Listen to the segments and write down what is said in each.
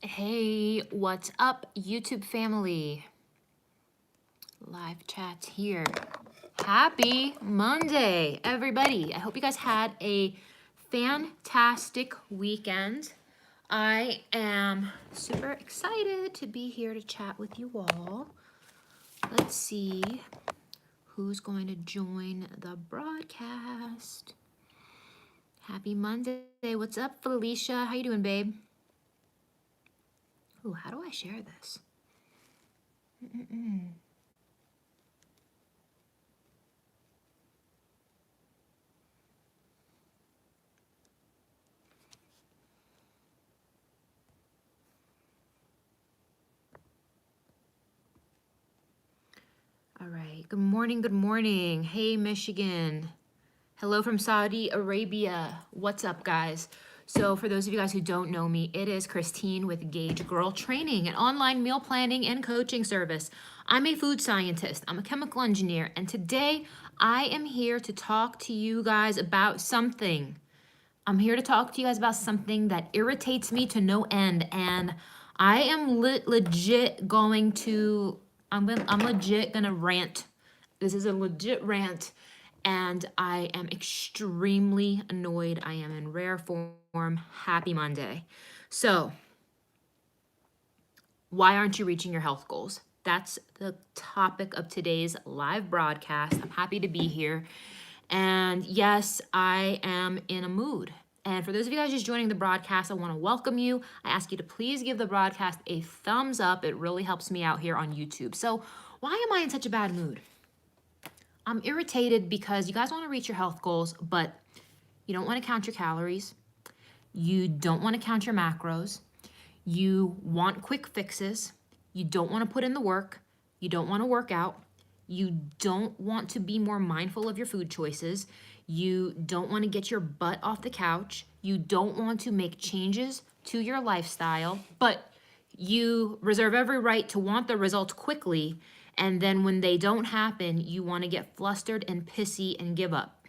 Hey, what's up, YouTube family? Live chat here. Happy Monday, everybody. I hope you guys had a fantastic weekend. I am super excited to be here to chat with you all. Let's see who's going to join the broadcast. Happy Monday. What's up, Felicia? How you doing, babe? Ooh, how do I share this? All right. Good morning. Good morning. Hey, Michigan. Hello from Saudi Arabia. What's up, guys? So for those of you guys who don't know me, it is Christine with Gauge Girl Training, an online meal planning and coaching service. I'm a food scientist. I'm a chemical engineer. And today I am here to talk to you guys about something. I'm here to talk to you guys about something that irritates me to no end. And I am legit going to, I'm legit gonna rant. This is a legit rant. And I am extremely annoyed. I am in rare form. Happy Monday. So, why aren't you reaching your health goals? That's the topic of today's live broadcast. I'm happy to be here. And yes, I am in a mood. And for those of you guys just joining the broadcast, I want to welcome you. I ask you to please give the broadcast a thumbs up. It really helps me out here on YouTube. So, why am I in such a bad mood? I'm irritated because you guys want to reach your health goals, but you don't want to count your calories. You don't want to count your macros. You want quick fixes. You don't want to put in the work. You don't want to work out. You don't want to be more mindful of your food choices. You don't want to get your butt off the couch. You don't want to make changes to your lifestyle, but you reserve every right to want the results quickly. And then when they don't happen, you want to get flustered and pissy and give up.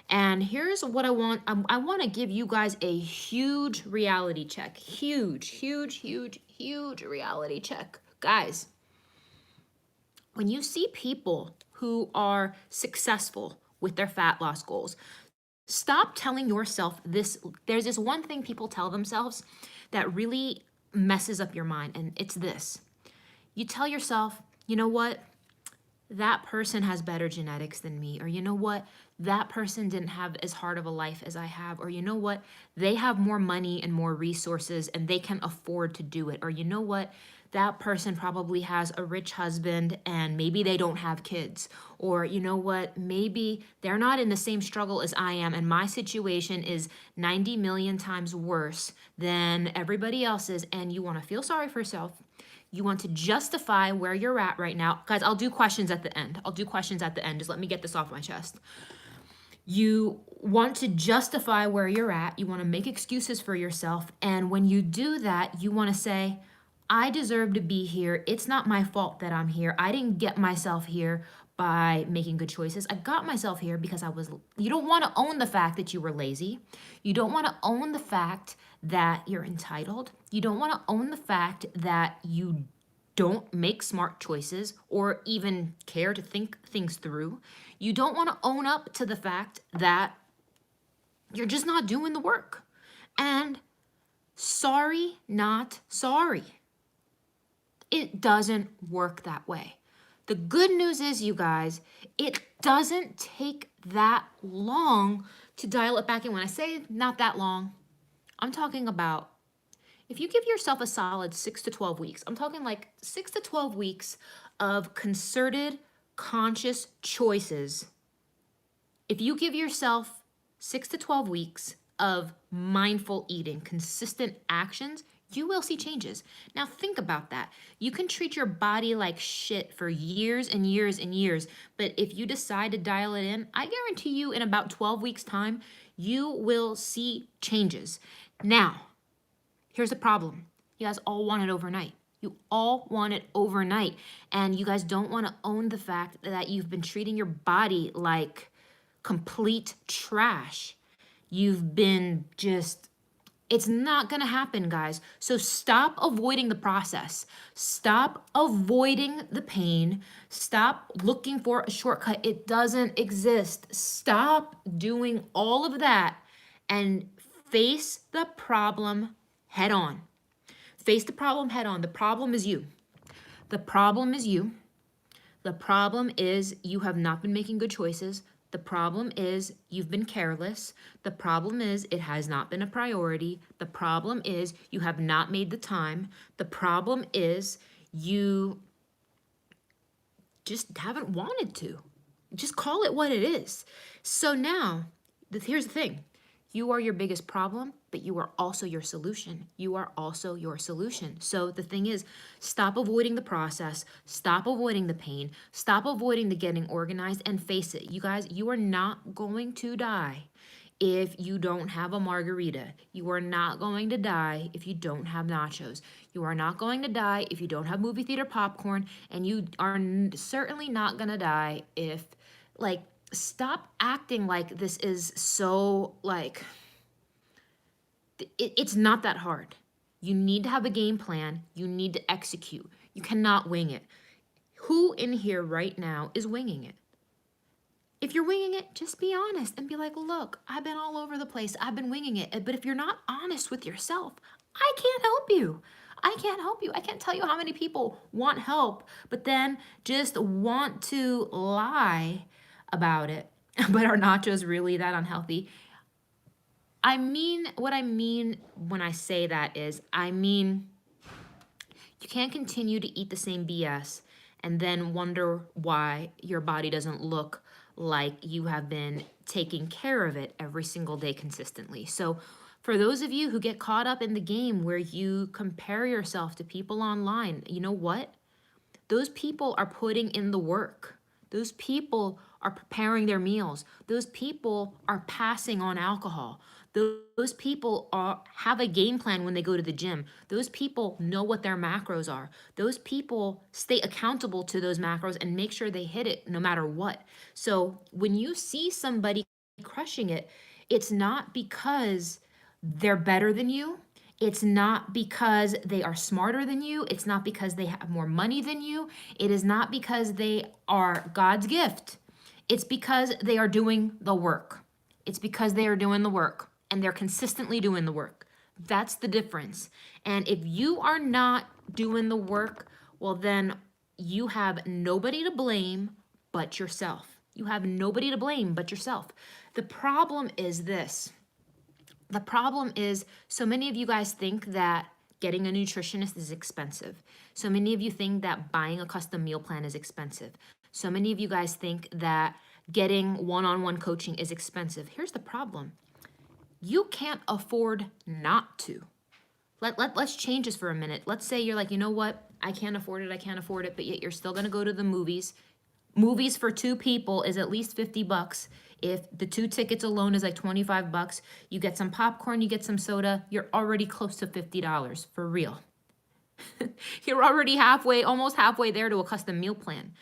And here's what I want. I want to give you guys a huge reality check. Huge reality check. Guys, when you see people who are successful with their fat loss goals, stop telling yourself this. There's this one thing people tell themselves that really messes up your mind, and it's this. You tell yourself, you know what? That person has better genetics than me, or you know what, that person didn't have as hard of a life as I have, or you know what, they have more money and more resources and they can afford to do it, or you know what, that person probably has a rich husband and maybe they don't have kids, or you know what, maybe they're not in the same struggle as I am and my situation is 90 million times worse than everybody else's, and you want to feel sorry for yourself. You want to justify where you're at right now. Guys, I'll do questions at the end. Just let me get this off my chest. You want to justify where you're at. You want to make excuses for yourself. And when you do that, you want to say, I deserve to be here. It's not my fault that I'm here. I didn't get myself here by making good choices. I got myself here because you don't want to own the fact that you were lazy. You don't want to own the fact that you're entitled. You don't want to own the fact that you don't make smart choices or even care to think things through. You don't want to own up to the fact that you're just not doing the work. And sorry, not sorry. It doesn't work that way. The good news is, you guys, it doesn't take that long to dial it back in. When I say not that long, I'm talking about if you give yourself a solid 6 to 12 weeks, I'm talking like 6 to 12 weeks of concerted, conscious choices. If you give yourself 6 to 12 weeks of mindful eating, consistent actions, you will see changes. Now think about that. You can treat your body like shit for years and years and years, but if you decide to dial it in, I guarantee you in about 12 weeks' time, you will see changes. Now, here's the problem. You guys all want it overnight. You all want it overnight. And you guys don't want to own the fact that you've been treating your body like complete trash. You've been just It's not going to happen, guys. So stop avoiding the process. Stop avoiding the pain. Stop looking for a shortcut. It doesn't exist. Stop doing all of that and face the problem head on. Face the problem head on. The problem is you. The problem is you. The problem is you have not been making good choices. The problem is you've been careless. The problem is it has not been a priority. The problem is you have not made the time. The problem is you just haven't wanted to. Just call it what it is. So now, here's the thing. You are your biggest problem, but you are also your solution. You are also your solution. So the thing is, stop avoiding the process, stop avoiding the pain, stop avoiding the getting organized, and face it. You guys, you are not going to die if you don't have a margarita. You are not going to die if you don't have nachos. You are not going to die if you don't have movie theater popcorn, and you are certainly not going to die if, like, stop acting like this is so, like, it's not that hard. You need to have a game plan. You need to execute. You cannot wing it. Who in here right now is winging it? If you're winging it, just be honest and be like, look, I've been all over the place. I've been winging it. But if you're not honest with yourself, I can't help you. I can't help you. I can't tell you how many people want help, but then just want to lie about it. But are nachos really that unhealthy? What I mean when I say that is, you can't continue to eat the same BS and then wonder why your body doesn't look like you have been taking care of it every single day consistently. So for those of you who get caught up in the game where you compare yourself to people online, you know what? Those people are putting in the work. Those people are preparing their meals. Those people are passing on alcohol. Those people have a game plan when they go to the gym. Those people know what their macros are. Those people stay accountable to those macros and make sure they hit it no matter what. So when you see somebody crushing it, it's not because they're better than you. It's not because they are smarter than you. It's not because they have more money than you. It is not because they are God's gift. It's because they are doing the work. It's because they are doing the work and they're consistently doing the work. That's the difference. And if you are not doing the work, well, then you have nobody to blame but yourself. You have nobody to blame but yourself. The problem is this. The problem is so many of you guys think that getting a nutritionist is expensive. So many of you think that buying a custom meal plan is expensive. So many of you guys think that getting one-on-one coaching is expensive. Here's the problem. You can't afford not to. Let's change this for a minute. Let's say you're like, you know what? I can't afford it, but yet you're still gonna go to the movies. Movies for two people is at least $50. If the 2 tickets alone is like $25, you get some popcorn, you get some soda, you're already close to $50 for real. You're already almost halfway there to a custom meal plan.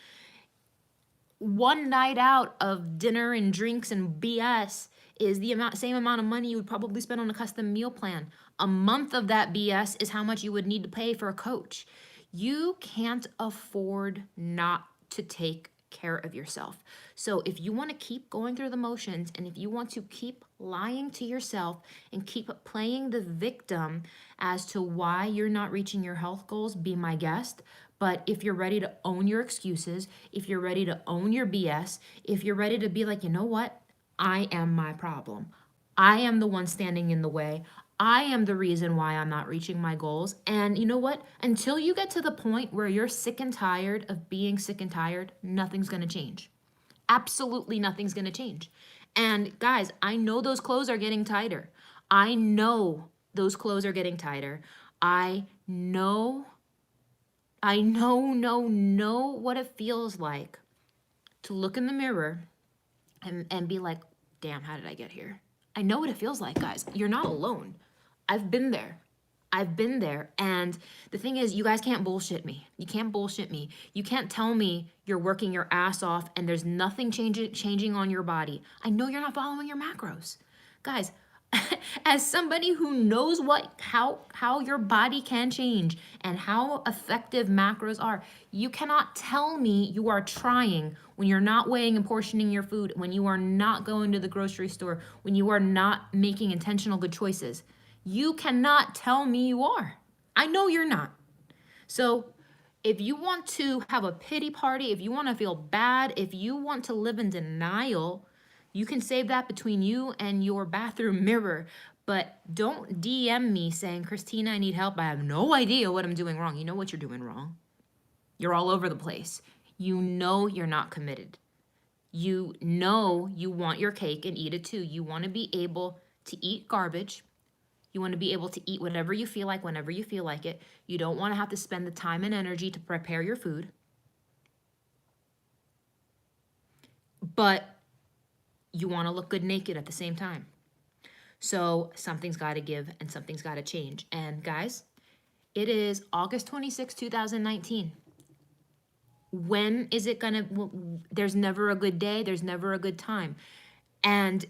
One night out of dinner and drinks and BS is the same amount of money you would probably spend on a custom meal plan. A month of that BS is how much you would need to pay for a coach. You can't afford not to take care of yourself. So if you want to keep going through the motions and if you want to keep lying to yourself and keep playing the victim as to why you're not reaching your health goals, be my guest. But if you're ready to own your excuses, if you're ready to own your BS, if you're ready to be like, you know what? I am my problem. I am the one standing in the way. I am the reason why I'm not reaching my goals. And you know what? Until you get to the point where you're sick and tired of being sick and tired, nothing's going to change. Absolutely nothing's going to change. And guys, I know those clothes are getting tighter. I know those clothes are getting tighter. I know what it feels like to look in the mirror and be like, damn, how did I get here? I know what it feels like, guys. You're not alone. I've been there. And the thing is, you guys can't bullshit me. You can't bullshit me. You can't tell me you're working your ass off and there's nothing changing on your body. I know you're not following your macros. Guys, as somebody who knows how your body can change and how effective macros are, you cannot tell me you are trying when you're not weighing and portioning your food, when you are not going to the grocery store, when you are not making intentional good choices. You cannot tell me you are. I know you're not. So if you want to have a pity party, if you want to feel bad, if you want to live in denial, you can save that between you and your bathroom mirror. But don't DM me saying, Christina, I need help. I have no idea what I'm doing wrong. You know what you're doing wrong. You're all over the place. You know you're not committed. You know you want your cake and eat it too. You want to be able to eat garbage. You want to be able to eat whatever you feel like, whenever you feel like it. You don't want to have to spend the time and energy to prepare your food. But you want to look good naked at the same time. So something's got to give and something's got to change. And guys, it is August 26, 2019. When is it gonna, there's never a good day, there's never a good time. And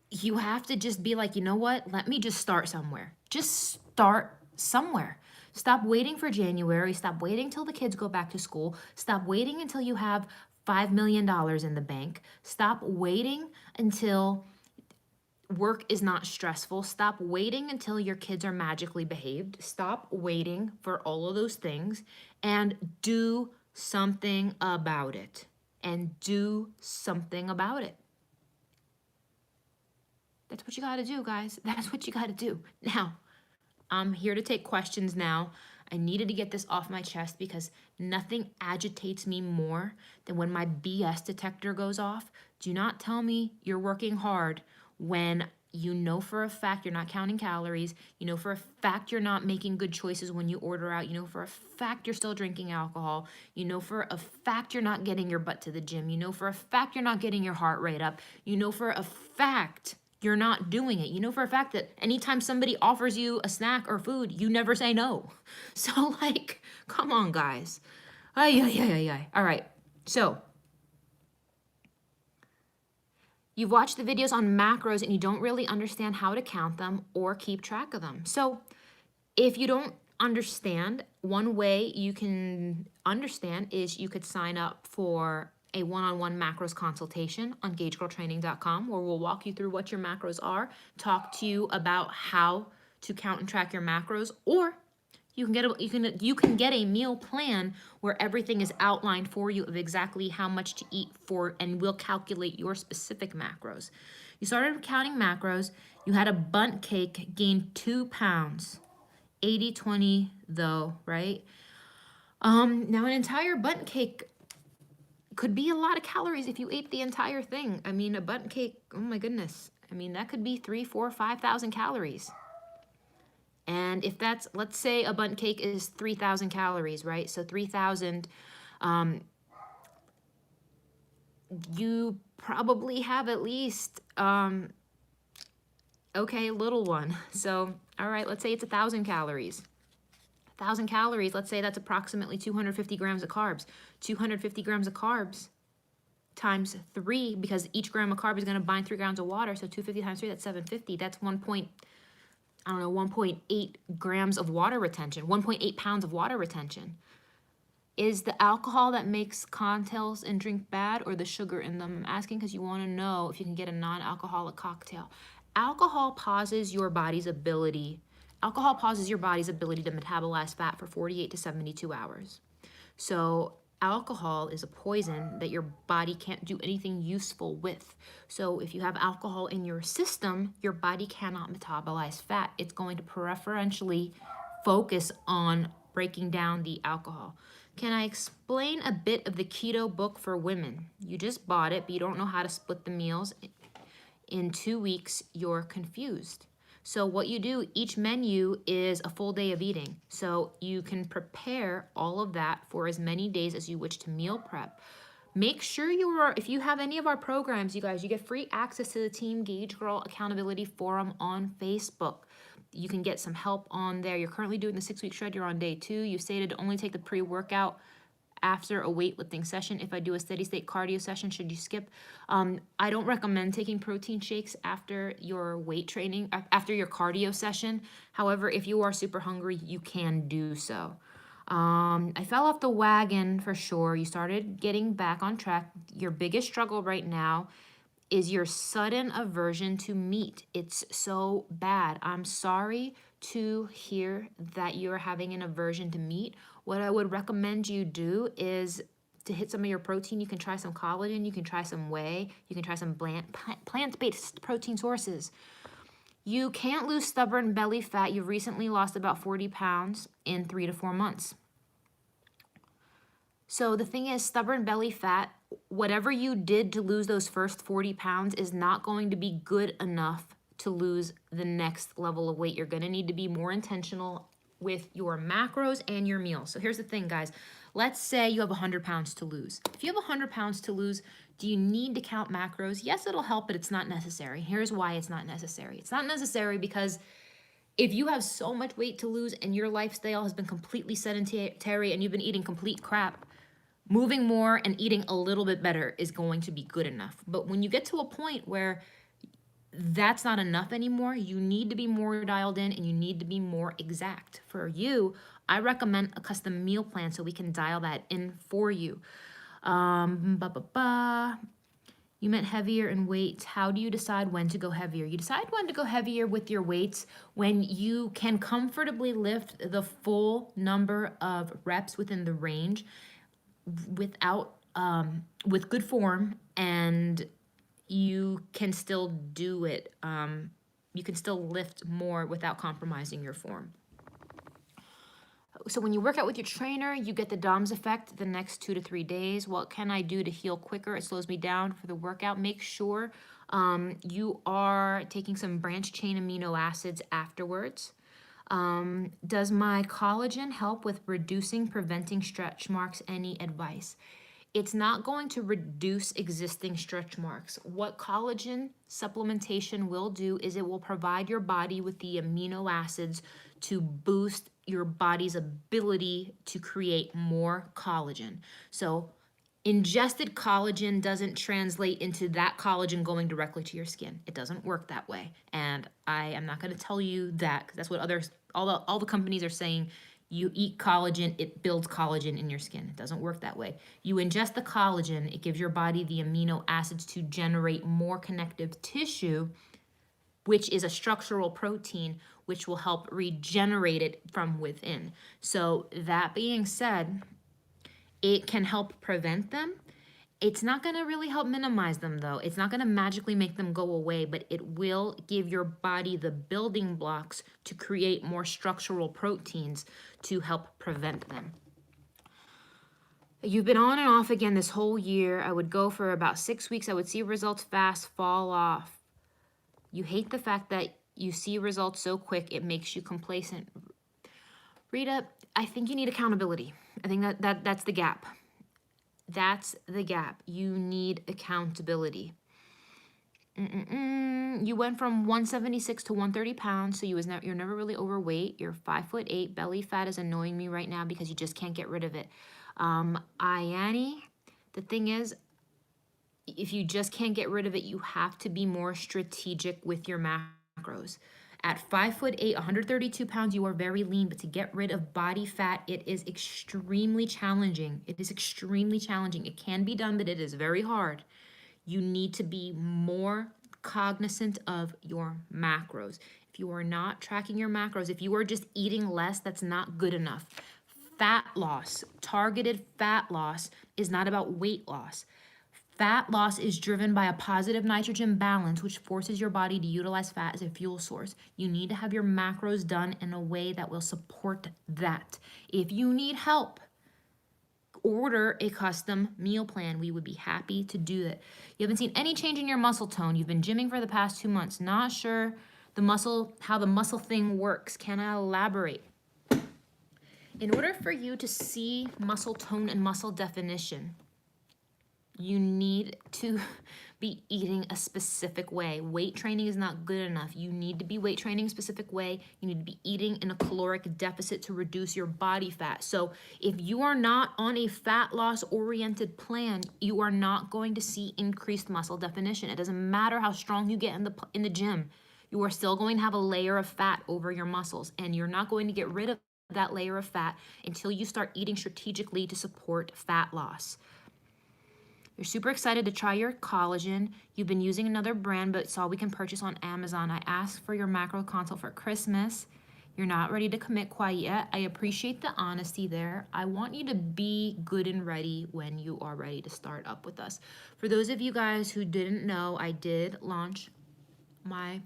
you have to just be like, you know what? Let me just start somewhere. Just start somewhere. Stop waiting for January. Stop waiting till the kids go back to school. Stop waiting until you have $5 million in the bank. Stop waiting until work is not stressful. Stop waiting until your kids are magically behaved. Stop waiting for all of those things and do something about it. And do something about it. That's what you got to do, guys. That's what you got to do. Now, I'm here to take questions now. I needed to get this off my chest because nothing agitates me more than when my BS detector goes off. Do not tell me you're working hard when you know for a fact you're not counting calories. You know for a fact you're not making good choices when you order out. You know for a fact you're still drinking alcohol. You know for a fact you're not getting your butt to the gym. You know for a fact you're not getting your heart rate up. You know for a fact you're not doing it. You know for a fact that anytime somebody offers you a snack or food, you never say no. So like, come on, guys. Ay, ay, ay, ay, ay. All right. So you've watched the videos on macros and you don't really understand how to count them or keep track of them. So if you don't understand, one way you can understand is you could sign up for a one-on-one macros consultation on GageGirlTraining.com, where we'll walk you through what your macros are, talk to you about how to count and track your macros, or you can get a meal plan where everything is outlined for you of exactly how much to eat for, and we'll calculate your specific macros. You started counting macros. You had a bundt cake, gained 2 pounds. 80-20 though, right? Now an entire bundt cake could be a lot of calories if you ate the entire thing. I mean, a bundt cake, oh my goodness. I mean, that could be 3, 4, 5,000 calories. And if that's, let's say a bundt cake is 3,000 calories, right? So 3,000, you probably have at least, okay, little one. So, all right, let's say it's 1,000 calories. 1,000 calories, let's say that's approximately 250 grams of carbs. 250 grams of carbs times 3, because each gram of carb is going to bind 3 grams of water. So 250 times 3, that's 750. That's 1.8 grams of water retention, 1.8 pounds of water retention. Is the alcohol that makes cocktails and drink bad, or the sugar in them? I'm asking because you want to know if you can get a non-alcoholic cocktail. Alcohol pauses your body's ability to metabolize fat for 48 to 72 hours. So alcohol is a poison that your body can't do anything useful with. So if you have alcohol in your system, your body cannot metabolize fat. It's going to preferentially focus on breaking down the alcohol. Can I explain a bit of the keto book for women? You just bought it, but you don't know how to split the meals. In 2 weeks, you're confused. So what you do, each menu is a full day of eating. So you can prepare all of that for as many days as you wish to meal prep. Make sure if you have any of our programs, you guys, you get free access to the Team Gage Girl Accountability Forum on Facebook. You can get some help on there. You're currently doing the 6-week shred. You're on day 2. You stated to only take the pre-workout after a weightlifting session. If I do a steady state cardio session, should you skip? I don't recommend taking protein shakes after your weight training, after your cardio session. However, if you are super hungry, you can do so. I fell off the wagon for sure. You started getting back on track. Your biggest struggle right now is your sudden aversion to meat. It's so bad. I'm sorry to hear that you're having an aversion to meat. What I would recommend you do is to hit some of your protein. You can try some collagen, you can try some whey, you can try some plant-based protein sources. You can't lose stubborn belly fat. You've recently lost about 40 pounds in 3 to 4 months. So the thing is, stubborn belly fat, whatever you did to lose those first 40 pounds is not going to be good enough to lose the next level of weight. You're going to need to be more intentional with your macros and your meals. So here's the thing, guys. Let's say you have 100 pounds to lose. If you have 100 pounds to lose, do you need to count macros? Yes, it'll help, but it's not necessary. Here's why it's not necessary. It's not necessary because if you have so much weight to lose and your lifestyle has been completely sedentary and you've been eating complete crap, moving more and eating a little bit better is going to be good enough. But when you get to a point where that's not enough anymore, you need to be more dialed in and you need to be more exact. For you, I recommend a custom meal plan so we can dial that in for you. You meant heavier in weights. How do you decide when to go heavier? You decide when to go heavier with your weights when you can comfortably lift the full number of reps within the range without with good form, and you can still do it. You can still lift more without compromising your form. So when you work out with your trainer, you get the DOMS effect the next 2 to 3 days. What can I do to heal quicker? It slows me down for the workout. Make sure you are taking some branched chain amino acids afterwards. Does my collagen help with reducing, preventing stretch marks? Any advice? It's not going to reduce existing stretch marks. What collagen supplementation will do is it will provide your body with the amino acids to boost your body's ability to create more collagen. So ingested collagen doesn't translate into that collagen going directly to your skin. It doesn't work that way. And I am not going to tell you that because that's what all the companies are saying. You eat collagen, it builds collagen in your skin. It doesn't work that way. You ingest the collagen, it gives your body the amino acids to generate more connective tissue, which is a structural protein, which will help regenerate it from within. So that being said, it can help prevent them. It's not going to really help minimize them, though. It's not going to magically make them go away, but it will give your body the building blocks to create more structural proteins to help prevent them. You've been on and off again this whole year. I would go for about 6 weeks. I would see results fast, fall off. You hate the fact that you see results so quick, it makes you complacent. Rita, I think you need accountability. I think that's the gap. That's the gap. You need accountability. You went from 176 to 130 pounds, so you're never really overweight. You're 5'8". Belly fat is annoying me right now because you just can't get rid of it. Ayani, the thing is, if you just can't get rid of it, you have to be more strategic with your macros. At 5'8", 132 pounds, you are very lean, but to get rid of body fat, it is extremely challenging. It is extremely challenging. It can be done, but it is very hard. You need to be more cognizant of your macros. If you are not tracking your macros, if you are just eating less, that's not good enough. Fat loss, targeted fat loss, is not about weight loss. Fat loss is driven by a positive nitrogen balance, which forces your body to utilize fat as a fuel source. You need to have your macros done in a way that will support that. If you need help, order a custom meal plan. We would be happy to do that. You haven't seen any change in your muscle tone. You've been gymming for the past 2 months. Not sure how the muscle thing works. Can I elaborate? In order for you to see muscle tone and muscle definition, You need to be eating a specific way. Weight training is not good enough. You need to be weight training a specific way. You need to be eating in a caloric deficit to reduce your body fat. So if you are not on a fat loss oriented plan, you are not going to see increased muscle definition. It doesn't matter how strong you get in the gym. You are still going to have a layer of fat over your muscles, and you're not going to get rid of that layer of fat until you start eating strategically to support fat loss. You're super excited to try your collagen. You've been using another brand, but saw we can purchase on Amazon. I asked for your macro consult for Christmas. You're not ready to commit quite yet. I appreciate the honesty there. I want you to be good and ready when you are ready to start up with us. For those of you guys who didn't know, I did launch my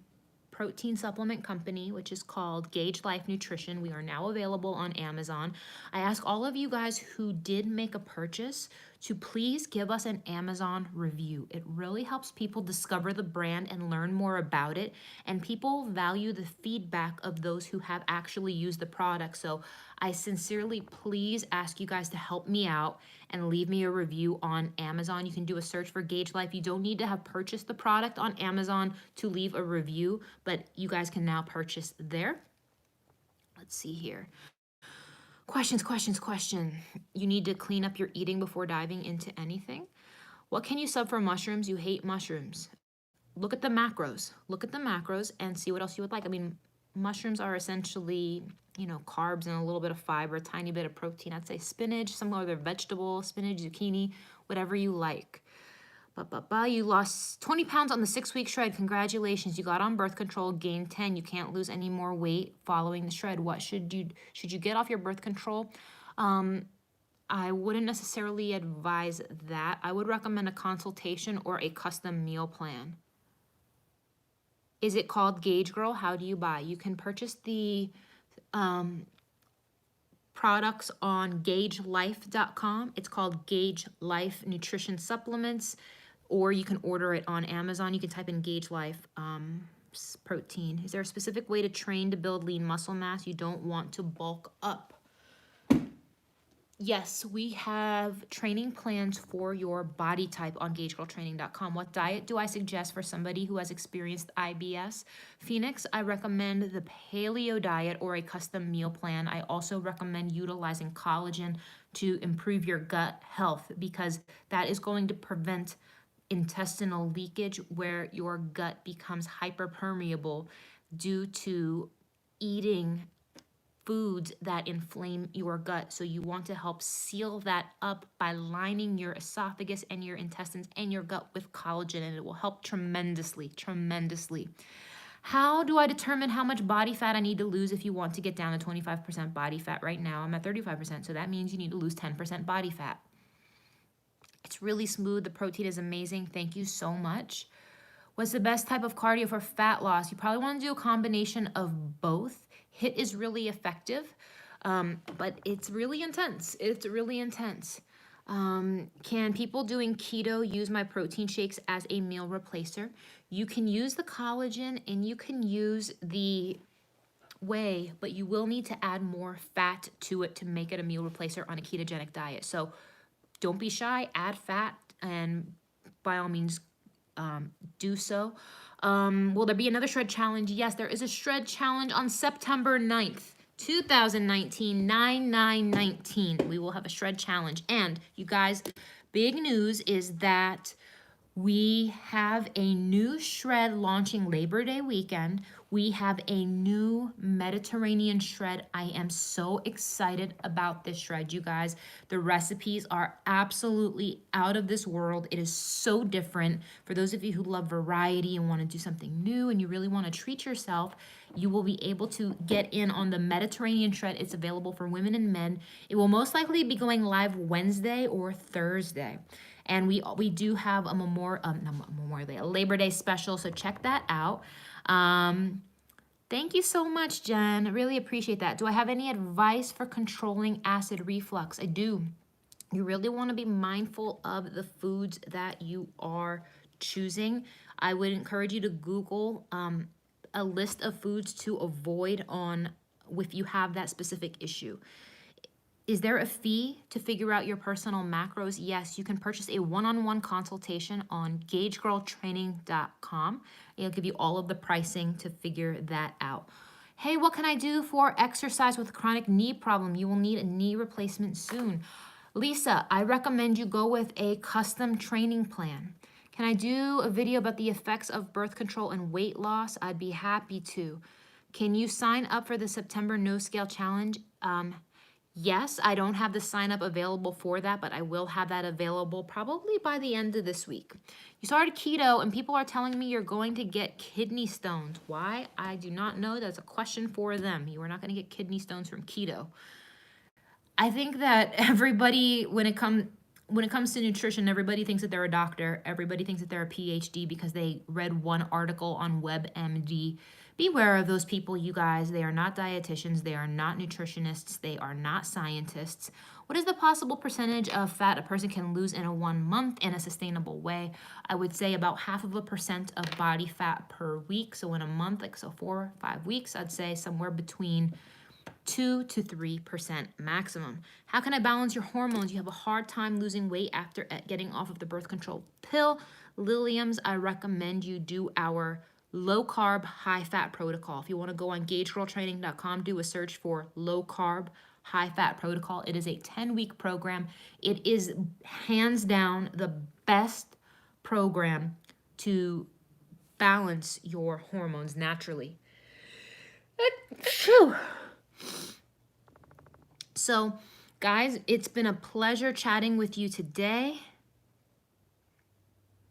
protein supplement company, which is called Gage Life Nutrition. We are now available on Amazon. I ask all of you guys who did make a purchase to please give us an Amazon review. It really helps people discover the brand and learn more about it. And people value the feedback of those who have actually used the product. So I sincerely please ask you guys to help me out and leave me a review on Amazon. You can do a search for Gage Life. You don't need to have purchased the product on Amazon to leave a review, but you guys can now purchase there. Let's see here. Question. You need to clean up your eating before diving into anything. What can you sub for mushrooms? You hate mushrooms. Look at the macros. Look at the macros and see what else you would like. I mean, mushrooms are essentially, carbs and a little bit of fiber, a tiny bit of protein. I'd say spinach, some other vegetable, spinach, zucchini, whatever you like. You lost 20 pounds on the 6-week shred. Congratulations. You got on birth control, gained 10. You can't lose any more weight following the shred. What should you get off your birth control? I wouldn't necessarily advise that. I would recommend a consultation or a custom meal plan. Is it called Gage Girl? How do you buy? You can purchase the products on gagelife.com. It's called Gage Life Nutrition Supplements, or you can order it on Amazon. You can type in Gage Life protein. Is there a specific way to train to build lean muscle mass? You don't want to bulk up. Yes, we have training plans for your body type on GageGirlTraining.com. What diet do I suggest for somebody who has experienced IBS? Phoenix, I recommend the paleo diet or a custom meal plan. I also recommend utilizing collagen to improve your gut health, because that is going to prevent intestinal leakage where your gut becomes hyperpermeable due to eating foods that inflame your gut. So you want to help seal that up by lining your esophagus and your intestines and your gut with collagen, and it will help tremendously. How do I determine how much body fat I need to lose if you want to get down to 25% body fat? Right now I'm at 35%, so that means you need to lose 10% body fat. It's really smooth. The protein is amazing. Thank you so much. What's the best type of cardio for fat loss? You probably want to do a combination of both. HIIT is really effective, but it's really intense. Can people doing keto use my protein shakes as a meal replacer? You can use the collagen and you can use the whey, but you will need to add more fat to it to make it a meal replacer on a ketogenic diet. So don't be shy, add fat, and by all means, do so. Will there be another shred challenge? Yes, there is a shred challenge on September 9th, 2019, 9/9/19. We will have a shred challenge. And you guys, big news is that we have a new shred launching Labor Day weekend. We have a new Mediterranean shred. I am so excited about this shred, you guys. The recipes are absolutely out of this world. It is so different. For those of you who love variety and want to do something new and you really want to treat yourself, you will be able to get in on the Mediterranean shred. It's available for women and men. It will most likely be going live Wednesday or Thursday. And we do have a Labor Day special, so check that out. Thank you so much, Jen. I really appreciate that. Do I have any advice for controlling acid reflux? I do. You really want to be mindful of the foods that you are choosing. I would encourage you to Google a list of foods to avoid if you have that specific issue. Is there a fee to figure out your personal macros? Yes, you can purchase a one-on-one consultation on GageGirlTraining.com. It'll give you all of the pricing to figure that out. Hey, what can I do for exercise with chronic knee problem? You will need a knee replacement soon. Lisa, I recommend you go with a custom training plan. Can I do a video about the effects of birth control and weight loss? I'd be happy to. Can you sign up for the September No Scale Challenge? Yes, I don't have the sign up available for that, but I will have that available probably by the end of this week. You started keto and people are telling me you're going to get kidney stones. Why? I do not know. That's a question for them. You are not going to get kidney stones from keto. I think that everybody, when it comes to nutrition, everybody thinks that they're a doctor. Everybody thinks that they're a PhD because they read one article on WebMD. Beware of those people, you guys. They are not dietitians. They are not nutritionists. They are not scientists. What is the possible percentage of fat a person can lose in a 1 month in a sustainable way? I would say about 0.5% of body fat per week. So in a month, like so 4 or 5 weeks, I'd say somewhere between 2 to 3% maximum. How can I balance your hormones? You have a hard time losing weight after getting off of the birth control pill. Liliums, I recommend you do our low carb, high fat protocol. If you want to go on GageGirlTraining.com, do a search for low carb, high fat protocol. It is a 10-week program. It is hands down the best program to balance your hormones naturally. Phew. So, guys, it's been a pleasure chatting with you today.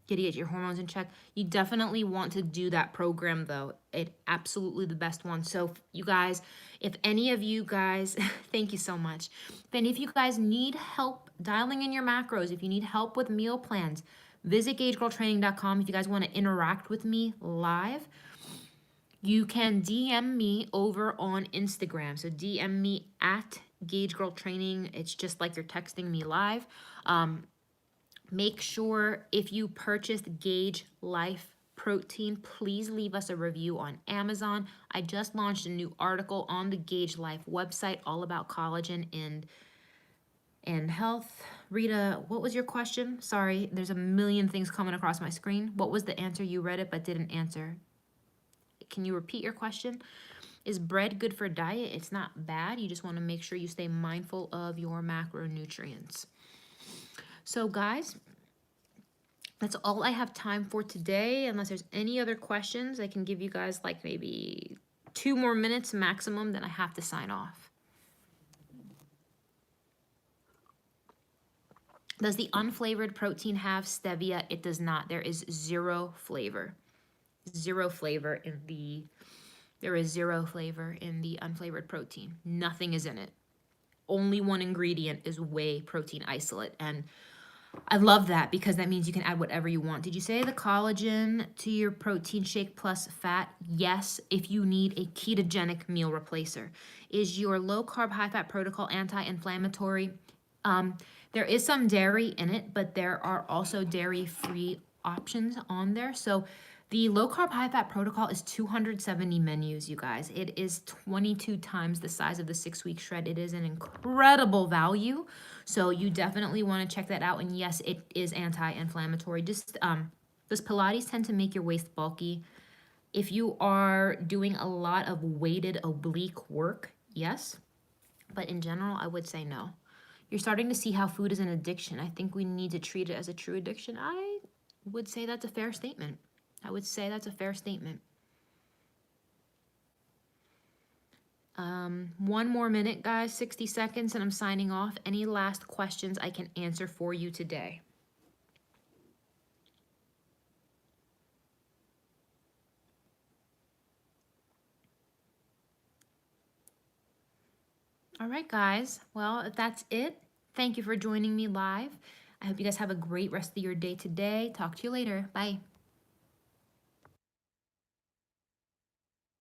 To get your hormones in check. You definitely want to do that program, though. It's absolutely the best one. So, you guys, if any of you guys, thank you so much. If any of you guys need help dialing in your macros, if you need help with meal plans, visit GageGirlTraining.com. If you guys want to interact with me live, you can DM me over on Instagram. So DM me at Gage Girl Training. It's just like you're texting me live. Make sure if you purchased Gage Life Protein, please leave us a review on Amazon. I just launched a new article on the Gage Life website all about collagen and health. Rita, what was your question? Sorry, there's a million things coming across my screen. What was the answer? You read it but didn't answer. Can you repeat your question? Is bread good for diet? It's not bad. You just want to make sure you stay mindful of your macronutrients. So guys, that's all I have time for today. Unless there's any other questions, I can give you guys like maybe 2 more minutes maximum, then I have to sign off. Does the unflavored protein have stevia? It does not. There is zero flavor. Zero flavor in the... There is zero flavor in the unflavored protein. Nothing is in it. Only one ingredient is whey protein isolate. And I love that because that means you can add whatever you want. Did you say the collagen to your protein shake plus fat? Yes, if you need a ketogenic meal replacer. Is your low carb, high fat protocol anti-inflammatory? There is some dairy in it, but there are also dairy-free options on there. So the low carb, high fat protocol is 270 menus, you guys. It is 22 times the size of the 6-week shred. It is an incredible value. So you definitely want to check that out. And yes, it is anti-inflammatory. Just does Pilates tend to make your waist bulky? If you are doing a lot of weighted oblique work, yes. But in general, I would say no. You're starting to see how food is an addiction. I think we need to treat it as a true addiction. I would say that's a fair statement. I would say that's a fair statement. 1 more minute, guys, 60 seconds, and I'm signing off. Any last questions I can answer for you today? All right, guys. Well, if that's it, thank you for joining me live. I hope you guys have a great rest of your day today. Talk to you later. Bye.